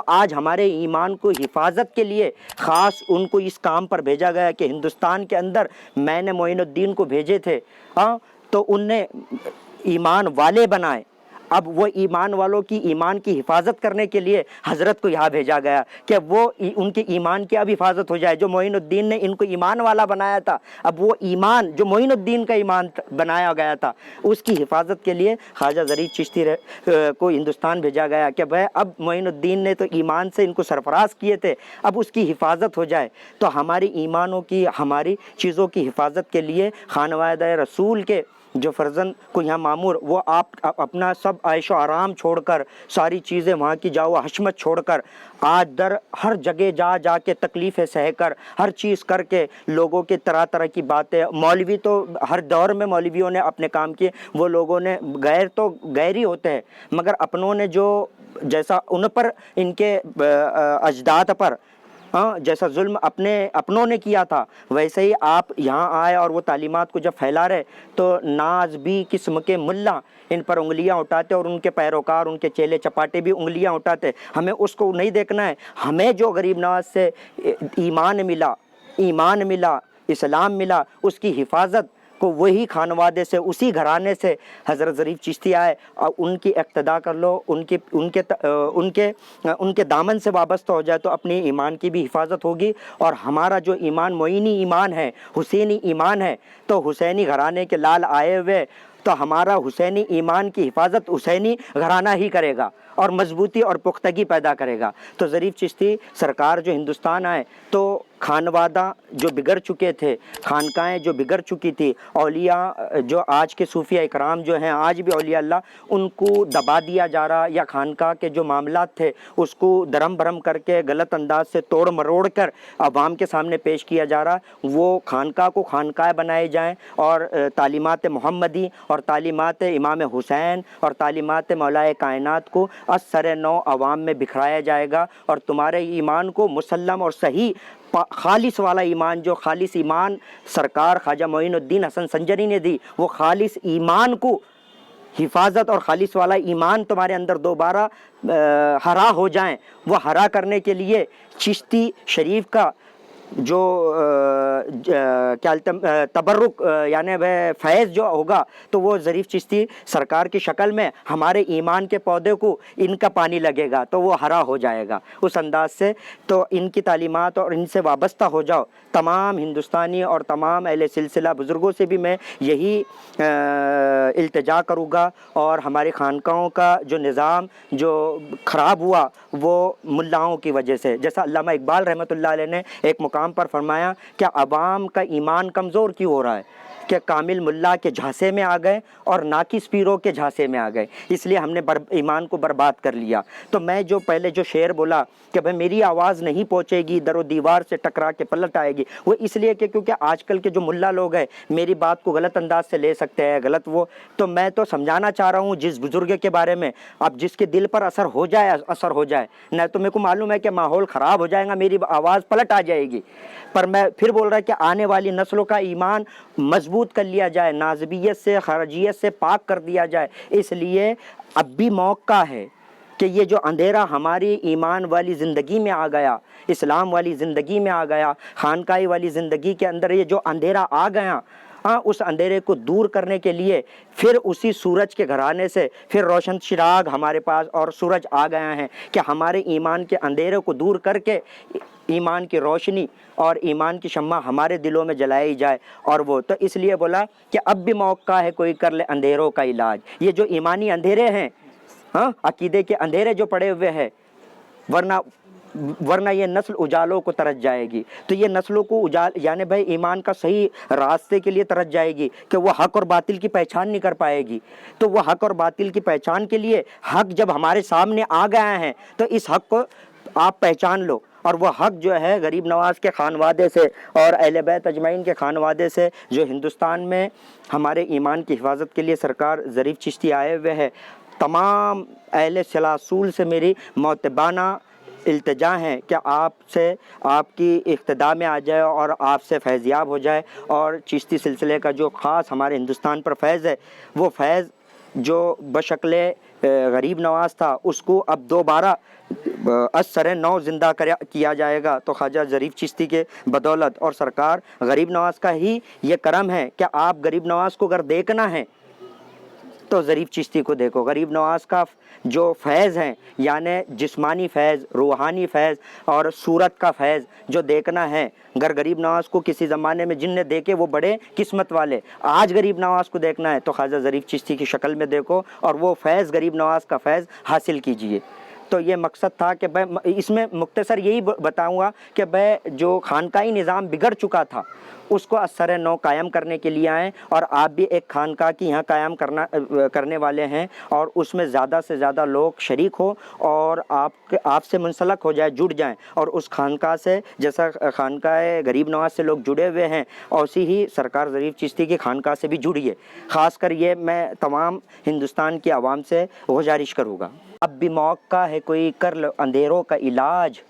آج ہمارے ایمان کو حفاظت کے لیے خاص ان کو اس کام پر بھیجا گیا کہ ہندوستان کے اندر میں نے معین الدین کو بھیجے تھے، ہاں، تو ان نے ایمان والے بنائے۔ اب وہ ایمان والوں کی ایمان کی حفاظت کرنے کے لیے حضرت کو یہاں بھیجا گیا کہ وہ ان کے ایمان کی اب حفاظت ہو جائے۔ جو معین الدین نے ان کو ایمان والا بنایا تھا، اب وہ ایمان جو معین الدین کا ایمان بنایا گیا تھا، اس کی حفاظت کے لیے خواجہ ظریف چشتی کو ہندوستان بھیجا گیا کہ بھائی اب معین الدین نے تو ایمان سے ان کو سرفراز کیے تھے، اب اس کی حفاظت ہو جائے۔ تو ہماری ایمانوں کی، ہماری چیزوں کی حفاظت کے لیے خانوادہ رسول کے جو فرزند کو یہاں معمور، وہ آپ اپنا سب عیش و آرام چھوڑ کر، ساری چیزیں وہاں کی جاؤ حشمت چھوڑ کر، آج در ہر جگہ جا کے تکلیفیں سہ کر، ہر چیز کر کے، لوگوں کے طرح طرح کی باتیں، مولوی تو ہر دور میں مولویوں نے اپنے کام کیے، وہ لوگوں نے غیر تو غیر ہی ہوتے ہیں، مگر اپنوں نے جو جیسا ان پر ان کے اجداد پر جیسا ظلم اپنوں نے کیا تھا، ویسے ہی آپ یہاں آئے اور وہ تعلیمات کو جب پھیلا رہے تو ناز بھی قسم کے ملا ان پر انگلیاں اٹھاتے اور ان کے پیروکار، ان کے چیلے چپاٹے بھی انگلیاں اٹھاتے۔ ہمیں اس کو نہیں دیکھنا ہے، ہمیں جو غریب نواز سے ایمان ملا، اسلام ملا، اس کی حفاظت کو وہی خانوادے سے، اسی گھرانے سے حضرت ظریف چشتی آئے، اور ان کی اقتدا کر لو، ان کے دامن سے وابستہ ہو جائے تو اپنی ایمان کی بھی حفاظت ہوگی۔ اور ہمارا جو ایمان معینی ایمان ہے، حسینی ایمان ہے، تو حسینی گھرانے کے لال آئے ہوئے، تو ہمارا حسینی ایمان کی حفاظت حسینی گھرانہ ہی کرے گا اور مضبوطی اور پختگی پیدا کرے گا۔ تو ظریف چشتی سرکار جو ہندوستان آئے تو خانوادہ جو بگڑ چکے تھے، خانقاہیں جو بگڑ چکی تھی، اولیاء جو آج کے صوفیہ اکرام جو ہیں، آج بھی اولیاء اللہ، ان کو دبا دیا جا رہا، یا خانقاہ کے جو معاملات تھے اس کو درم برم کر کے غلط انداز سے توڑ مروڑ کر عوام کے سامنے پیش کیا جا رہا، وہ خانقاہ کو خانقاہ بنائے جائیں، اور تعلیمات محمدی اور تعلیمات امام حسین اور تعلیمات مولا کائنات کو اثر نو عوام میں بکھرایا جائے گا، اور تمہارے ایمان کو مسلم اور صحیح خالص والا ایمان، جو خالص ایمان سرکار خواجہ معین الدین حسن سنجری نے دی، وہ خالص ایمان کو حفاظت اور خالص والا ایمان تمہارے اندر دوبارہ ہرا ہو جائیں، وہ ہرا کرنے کے لیے چشتی شریف کا جو تبرک یعنی فیض جو ہوگا، تو وہ ظریف چشتی سرکار کی شکل میں ہمارے ایمان کے پودے کو ان کا پانی لگے گا تو وہ ہرا ہو جائے گا اس انداز سے۔ تو ان کی تعلیمات اور ان سے وابستہ ہو جاؤ۔ تمام ہندوستانی اور تمام اہل سلسلہ بزرگوں سے بھی میں یہی التجا کروں گا، اور ہماری خانقاہوں کا جو نظام جو خراب ہوا وہ ملاؤں کی وجہ سے، جیسا علامہ اقبال رحمۃ اللہ علیہ نے ایک مقام پر فرمایا کہ عوام کا ایمان کمزور کیوں ہو رہا ہے، کہ کامل ملا کے جھانسے میں آ گئے اور ناقص پیروں کے جھانسے میں آ گئے، اس لیے ہم نے ایمان کو برباد کر لیا۔ تو میں جو پہلے جو شعر بولا کہ بھائی میری آواز نہیں پہنچے گی، در و دیوار سے ٹکرا کے پلٹ آئے گی، وہ اس لیے کہ کیونکہ آج کل کے جو ملا لوگ ہیں میری بات کو غلط انداز سے لے سکتے ہیں، غلط وہ، تو میں تو سمجھانا چاہ رہا ہوں جس بزرگ کے بارے میں، اب جس کے دل پر اثر ہو جائے نہ، تو میرے کو معلوم ہے کہ ماحول خراب ہو جائے گا، میری آواز پلٹ آ جائے گی، پر میں پھر بول رہا کہ آنے والی نسلوں کا ایمان مضبوط کر لیا جائے، نازبیت سے، خارجیت سے پاک کر دیا جائے۔ اس لیے اب بھی موقع ہے کہ یہ جو اندھیرا ہماری ایمان والی زندگی میں آ گیا، اسلام والی زندگی میں آ گیا، خانقاہی والی زندگی کے اندر یہ جو اندھیرا آ گیا، اس اندھیرے کو دور کرنے کے لیے پھر اسی سورج کے گھرانے سے پھر روشن چراغ ہمارے پاس اور سورج آ گیا ہیں کہ ہمارے ایمان کے اندھیرے کو دور کر کے ایمان کی روشنی اور ایمان کی شمع ہمارے دلوں میں جلائی جائے۔ اور وہ تو اس لیے بولا کہ اب بھی موقع ہے کوئی کر لے اندھیروں کا علاج۔ یہ جو ایمانی اندھیرے ہیں، عقیدے کے اندھیرے جو پڑے ہوئے ہیں، ورنہ یہ نسل اجالوں کو ترس جائے گی۔ تو یہ نسلوں کو یعنی بھائی ایمان کا صحیح راستے کے لیے ترس جائے گی کہ وہ حق اور باطل کی پہچان نہیں کر پائے گی۔ تو وہ حق اور باطل کی پہچان کے لیے حق جب ہمارے سامنے آ گیا ہے تو اس حق کو آپ پہچان لو، اور وہ حق جو ہے غریب نواز کے خانوادے سے اور اہل بیت اجمعین کے خانوادے سے، جو ہندوستان میں ہمارے ایمان کی حفاظت کے لیے سرکار ظریف چشتی آئے ہوئے ہے، تمام اہل سلاسول سے میری معتبانہ التجا ہے کہ آپ سے، آپ کی اقتداء میں آ جائے اور آپ سے فیضیاب ہو جائے، اور چشتی سلسلے کا جو خاص ہمارے ہندوستان پر فیض ہے، وہ فیض جو بشکل غریب نواز تھا اس کو اب دوبارہ از سر نو زندہ کیا جائے گا، تو خواجہ ظریف چشتی کے بدولت اور سرکار غریب نواز کا ہی یہ کرم ہے کہ آپ غریب نواز کو اگر دیکھنا ہے تو ظریف چشتی کو دیکھو۔ غریب نواز کا جو فیض ہیں، یعنی جسمانی فیض، روحانی فیض اور صورت کا فیض جو دیکھنا ہے، اگر غریب نواز کو کسی زمانے میں جن نے دیکھے وہ بڑے قسمت والے، آج غریب نواز کو دیکھنا ہے تو خواجہ ظریف چشتی کی شکل میں دیکھو اور وہ فیض غریب نواز کا فیض حاصل کیجئے۔ تو یہ مقصد تھا کہ اس میں مختصر یہی بتاؤں گا کہ جو خانقاہی نظام بگڑ چکا تھا اس کو از سر نو قائم کرنے کے لیے آئیں، اور آپ بھی ایک خانقاہ کی یہاں قائم کرنے والے ہیں، اور اس میں زیادہ سے زیادہ لوگ شریک ہو اور آپ سے منسلک ہو جائے، جڑ جائیں، اور اس خانقاہ سے جیسا خانقاہ غریب نواز سے لوگ جڑے ہوئے ہیں ایسی ہی سرکار ظریف چشتی کی خانقاہ سے بھی جڑیے۔ خاص کر یہ میں تمام ہندوستان کی عوام سے گزارش کروں گا۔ اب بھی موقع ہے کوئی کر لو اندھیروں کا علاج،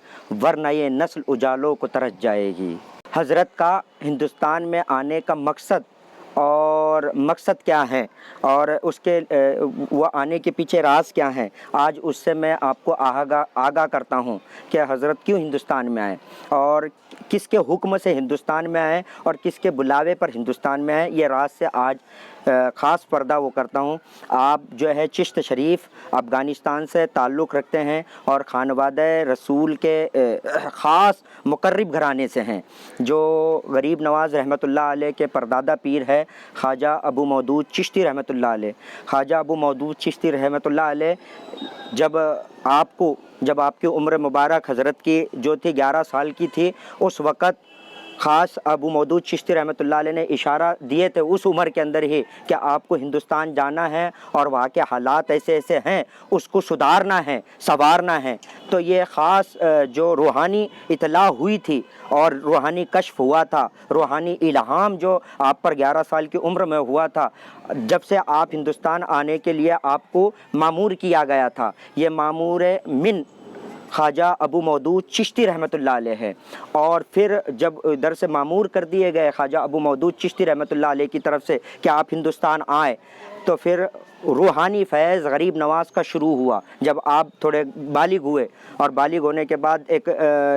ورنہ یہ نسل اجالوں کو ترس جائے گی۔ حضرت کا ہندوستان میں آنے کا مقصد کیا ہے اور اس کے وہ آنے کے پیچھے راز کیا ہیں، آج اس سے میں آپ کو آگاہ کرتا ہوں کہ حضرت کیوں ہندوستان میں آئے اور کس کے حکم سے ہندوستان میں آئے اور کس کے بلاوے پر ہندوستان میں آئے۔ یہ راز سے آج خاص پردہ وہ کرتا ہوں۔ آپ جو ہے چشت شریف افغانستان سے تعلق رکھتے ہیں اور خانوادہ رسول کے خاص مقرب گھرانے سے ہیں، جو غریب نواز رحمۃ اللہ علیہ کے پردادا پیر ہے خواجہ ابو مودود چشتی رحمۃ اللہ علیہ۔ خواجہ ابو مودود چشتی رحمۃ اللہ علیہ جب آپ کی عمر مبارک حضرت کی جو تھی 11 سال کی تھی، اس وقت خاص ابو مودود چشتی رحمۃ اللہ علیہ نے اشارہ دیے تھے اس عمر کے اندر ہی کہ آپ کو ہندوستان جانا ہے اور وہاں کے حالات ایسے ایسے ہیں، اس کو سدھارنا ہے، سنوارنا ہے۔ تو یہ خاص جو روحانی اطلاع ہوئی تھی اور روحانی کشف ہوا تھا، روحانی الہام جو آپ پر 11 سال کی عمر میں ہوا تھا، جب سے آپ ہندوستان آنے کے لیے آپ کو مامور کیا گیا تھا، یہ مامور من خواجہ ابو مودود چشتی رحمۃ اللہ علیہ ہے۔ اور پھر جب ادھر سے مامور کر دیے گئے خواجہ ابو مودود چشتی رحمۃ اللہ علیہ کی طرف سے کہ آپ ہندوستان آئے، تو پھر روحانی فیض غریب نواز کا شروع ہوا۔ جب آپ تھوڑے بالغ ہوئے اور بالغ ہونے کے بعد ایک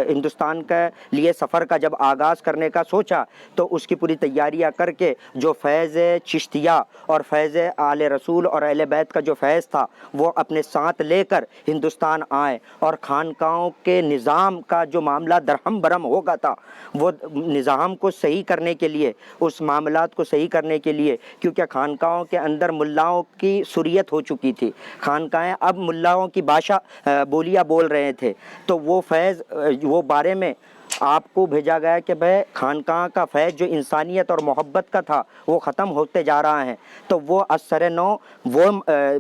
ہندوستان کے لیے سفر کا جب آغاز کرنے کا سوچا، تو اس کی پوری تیاریاں کر کے جو فیض چشتیہ اور فیض آل رسول اور اہل بیت کا جو فیض تھا وہ اپنے ساتھ لے کر ہندوستان آئے، اور خانقاہوں کے نظام کا جو معاملہ درہم برہم ہوگا تھا، وہ نظام کو صحیح کرنے کے لیے، اس معاملات کو صحیح کرنے کے لیے، کیونکہ خانقاہوں کے اندر ملاؤں کی سریت ہو چکی تھی، خانقاہیں اب ملاؤں کی بولیاں بول رہے تھے، تو وہ فیض وہ بارے میں آپ کو بھیجا گیا کہ خانقاہ کا فیض جو انسانیت اور محبت کا تھا وہ ختم ہوتے جا رہا ہے، تو وہ از سر نو وہ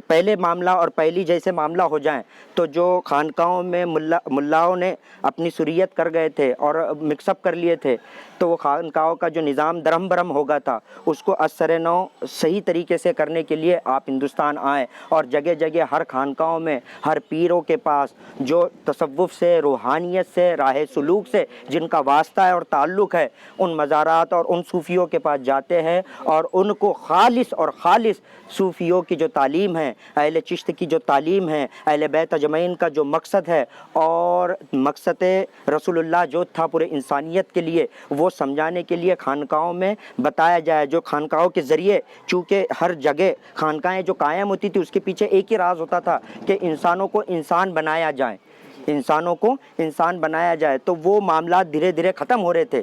پہلے معاملہ اور پہلی جیسے معاملہ ہو جائیں، تو جو خانقاہوں میں ملاؤں نے اپنی سریت کر گئے تھے اور مکس اپ کر لیے تھے، تو وہ خانقاہوں کا جو نظام درہم برہم ہوگا تھا، اس کو از سر نو صحیح طریقے سے کرنے کے لیے آپ ہندوستان آئے، اور جگہ جگہ ہر خانقاہوں میں ہر پیروں کے پاس جو تصوف سے، روحانیت سے، راہ سلوک سے جن کا واسطہ ہے اور تعلق ہے، ان مزارات اور ان صوفیوں کے پاس جاتے ہیں اور ان کو خالص صوفیوں کی جو تعلیم ہے، اہل چشت کی جو تعلیم ہے، اہل بیت اجمعین کا جو مقصد ہے اور مقصد رسول اللہ جو تھا پورے انسانیت کے لیے، وہ سمجھانے کے لیے خانقاہوں میں بتایا جائے۔ جو خانقاہوں کے ذریعے، چونکہ ہر جگہ خانقاہیں جو قائم ہوتی تھی اس کے پیچھے ایک ہی راز ہوتا تھا کہ انسانوں کو انسان بنایا جائے، انسانوں کو انسان بنایا جائے، تو وہ معاملات دھیرے دھیرے ختم ہو رہے تھے،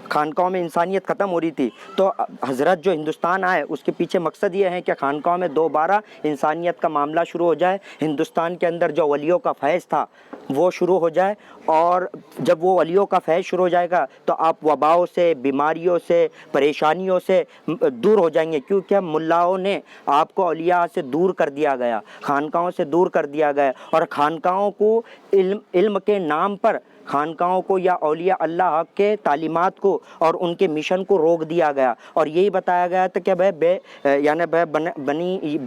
خانقاہوں میں انسانیت ختم ہو رہی تھی۔ تو حضرت جو ہندوستان آئے اس کے پیچھے مقصد یہ ہے کہ خانقاہوں میں دوبارہ انسانیت کا معاملہ شروع ہو جائے، ہندوستان کے اندر جو ولیوں کا فیض تھا وہ شروع ہو جائے، اور جب وہ ولیوں کا فیض شروع ہو جائے گا تو آپ وباؤں سے، بیماریوں سے، پریشانیوں سے دور ہو جائیں گے، کیونکہ ملاؤں نے آپ کو اولیاء سے دور کر دیا گیا، خانقاہوں سے دور کر دیا گیا، اور خانقاہوں کو علم کے نام پر خانقاہوں کو یا اولیاء اللہ کے تعلیمات کو اور ان کے مشن کو روک دیا گیا، اور یہی بتایا گیا تھا کہ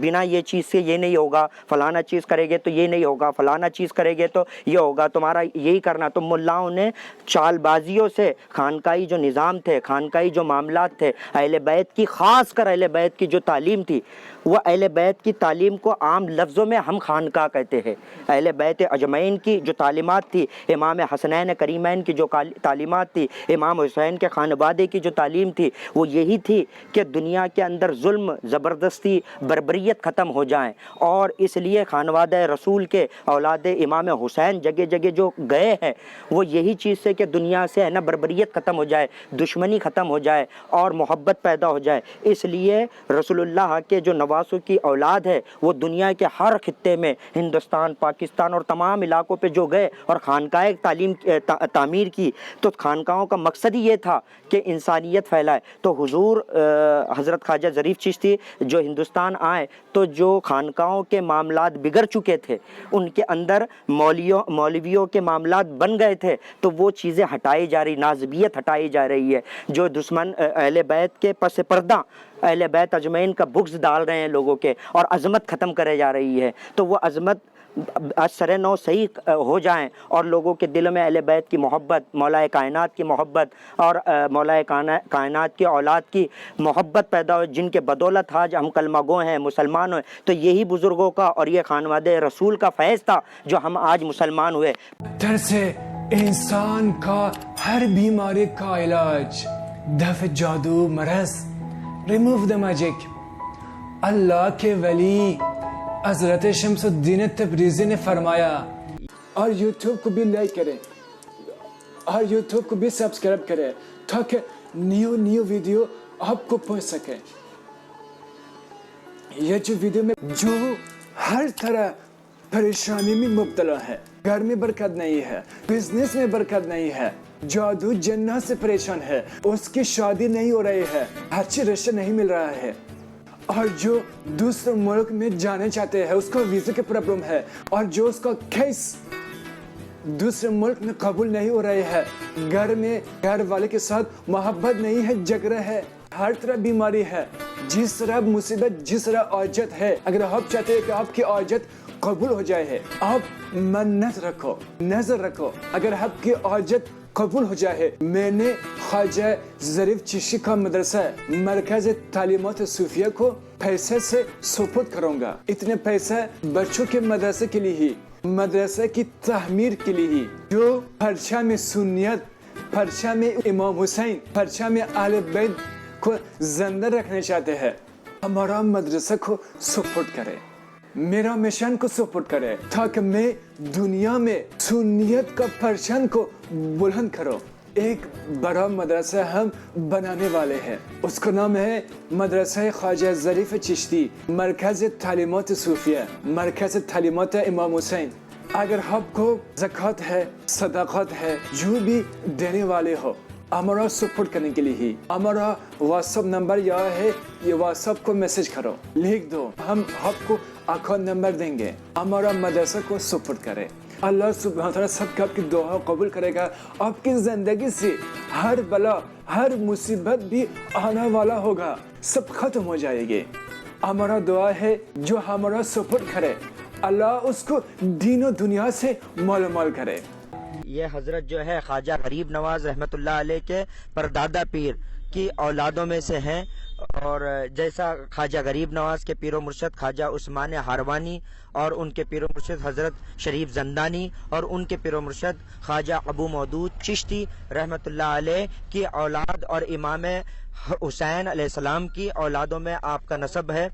بنا یہ چیز سے یہ نہیں ہوگا، فلانا چیز کرے گے تو یہ نہیں ہوگا، فلانا چیز کرے گے تو یہ ہوگا، تمہارا یہی کرنا۔ تو ملاؤں نے چال بازیوں سے خانقاہی جو نظام تھے، خانقاہی جو معاملات تھے، اہل بیت کی، خاص کر اہل بیت کی جو تعلیم تھی، وہ اہل بیت کی تعلیم کو عام لفظوں میں ہم خانقاہ کہتے ہیں۔ اہل بیت اجمعین کی جو تعلیمات تھی، امام حسنین کریمین کی جو تعلیمات تھی، امام حسین کے خانوادے کی جو تعلیم تھی، وہ یہی تھی کہ دنیا کے اندر ظلم، زبردستی، بربریت ختم ہو جائیں، اور اس لیے خانوادہ رسول کے اولاد امام حسین جگہ جگہ جو گئے ہیں وہ یہی چیز سے کہ دنیا سے ہے نا بربریت ختم ہو جائے، دشمنی ختم ہو جائے اور محبت پیدا ہو جائے۔ اس لیے رسول اللہ کے جو نواسوں کی اولاد ہے وہ دنیا کے ہر خطے میں، ہندوستان، پاکستان اور تمام علاقوں پہ جو گئے اور خانقاہ تعمیر کی، تو خانقاہوں کا مقصد ہی یہ تھا کہ انسانیت پھیلائے۔ تو حضور حضرت خواجہ ظریف چشتی جو ہندوستان آئے تو جو خانقاہوں کے معاملات بگڑ چکے تھے، ان کے اندر مولویوں کے معاملات بن گئے تھے، تو وہ چیزیں ہٹائی جا رہی، نازبیت ہٹائی جا رہی ہے۔ جو دشمن اہل بیت کے پس پردہ اہل بیت اجمعین کا بغض ڈال رہے ہیں لوگوں کے، اور عظمت ختم کرے جا رہی ہے، تو وہ عظمت سر نو صحیح ہو جائیں اور لوگوں کے دلوں میں اہل بیت کی محبت، مولا کائنات کی محبت اور مولا کائنات کی اولاد کی محبت پیدا ہو، جن کے بدولت آج ہم کلمہ گو ہیں، مسلمان ہوئے۔ تو یہی بزرگوں کا اور یہ خانوادہ رسول کا فیض تھا جو ہم آج مسلمان ہوئے۔ پتھر سے انسان کا ہر بیماری کا علاج، دفع جادو مرض، ریموو دا میجک۔ اللہ کے ولی حضرت شمس الدین تبریزی نے فرمایا۔ اور یوٹیوب کو بھی لائک کریں اور یوٹیوب کو بھی سبسکرائب کریں تاکہ نیو ویڈیو آپ کو پہنچ سکے۔ یہ جو ویڈیو میں جو ہر طرح پریشانی میں مبتلا ہے، گھر میں برکت نہیں ہے، بزنس میں برکت نہیں ہے، جادو جنات سے پریشان ہے، اس کی شادی نہیں ہو رہی ہے، اچھی رشتہ نہیں مل رہا ہے، اور جو دوسرے ملک میں جانے چاہتے ہیں، اس کو ویزا کی پرابلم ہے، اور جو اس کا کیس دوسرے ملک میں قبول نہیں ہو رہے ہے، گھر میں گھر والے کے ساتھ محبت نہیں ہے، جھگڑا ہے، ہر طرح بیماری ہے، جس طرح مصیبت، جس طرح حاجت ہے، اگر آپ چاہتے ہیں کہ آپ کی حاجت قبول ہو جائے ہے، آپ منت رکھو، نظر رکھو، اگر آپ کی حاجت قبول ہو جائے، میں نے خواجہ ظریف چشتی کا مدرسہ مرکز تعلیمات صوفیہ کو پیسے سے سپورٹ کروں گا۔ اتنے پیسے بچوں کے مدرسے کے لیے ہی، مدرسے کی تعمیر کے لیے ہی، جو پرچم سنیت، پرچم امام حسین، پرچم اہل بیت کو زندہ رکھنا چاہتے ہیں، ہمارا مدرسہ کو سپورٹ کرے، میرا مشن کو سپورٹ کرے، تاکہ میں دنیا میں سنیت کا پرچم کو بلند کرو۔ ایک بڑا مدرسہ ہم بنانے والے ہیں، اس کا نام ہے مدرسہ خواجہ ظریف چشتی، مرکز تعلیمات صوفیہ، مرکز تعلیمات امام حسین۔ اگر آپ کو زکوٰۃ ہے، صدقات ہے، جو بھی دینے والے ہو، ہمارا سپورٹ کرنے کے لیے ہی ہمارا واٹس ایپ نمبر یہ ہے، یہ واٹس ایپ کو میسج کرو، لکھ دو، ہم آپ کو اکاؤنٹ نمبر دیں گے، ہمارا مدرسہ کو سپورٹ کرے۔ اللہ سبحانہ وتعالیٰ سب کا آپ کی دعا قبول کرے گا، آپ کی زندگی سے ہر بلا، ہر مصیبت بھی آنے والا ہوگا، سب ختم ہو جائے گی۔ ہمارا دعا ہے جو ہمارا سپورٹ کرے، اللہ اس کو دین و دنیا سے مال مال کرے۔ یہ حضرت جو ہے خواجہ غریب نواز رحمۃ اللہ علیہ کے پردادا پیر کی اولادوں میں سے ہیں، اور جیسا خواجہ غریب نواز کے پیر و مرشد خواجہ عثمان ہاروانی اور ان کے پیر و مرشد حضرت شریف زندانی اور ان کے پیر و مرشد خواجہ ابو مودود چشتی رحمۃ اللہ علیہ کی اولاد اور امام حسین علیہ السلام کی اولادوں میں آپ کا نسب ہے،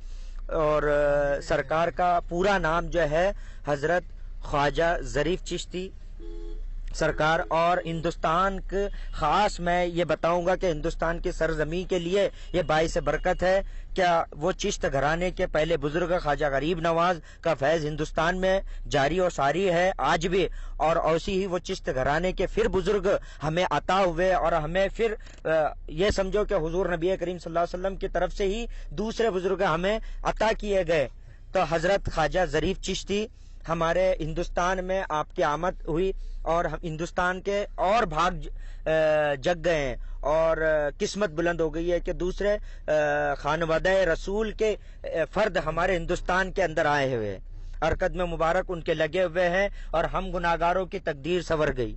اور سرکار کا پورا نام جو ہے حضرت خواجہ ظریف چشتی سرکار۔ اور ہندوستان کے خاص میں یہ بتاؤں گا کہ ہندوستان کی سرزمین کے لیے یہ باعث برکت ہے کیا وہ چشت گھرانے کے پہلے بزرگ خواجہ غریب نواز کا فیض ہندوستان میں جاری و ساری ہے آج بھی، اور ایسی ہی وہ چشت گھرانے کے پھر بزرگ ہمیں عطا ہوئے، اور ہمیں پھر یہ سمجھو کہ حضور نبی کریم صلی اللہ علیہ وسلم کی طرف سے ہی دوسرے بزرگ ہمیں عطا کیے گئے۔ تو حضرت خواجہ ظریف چشتی ہمارے ہندوستان میں آپ کی آمد ہوئی، اور ہندوستان کے اور بھاگ جگ گئے ہیں، اور قسمت بلند ہو گئی ہے کہ دوسرے خانوادہ رسول کے فرد ہمارے ہندوستان کے اندر آئے ہوئے، اور قدم مبارک ان کے لگے ہوئے ہیں، اور ہم گناہگاروں کی تقدیر سنور گئی۔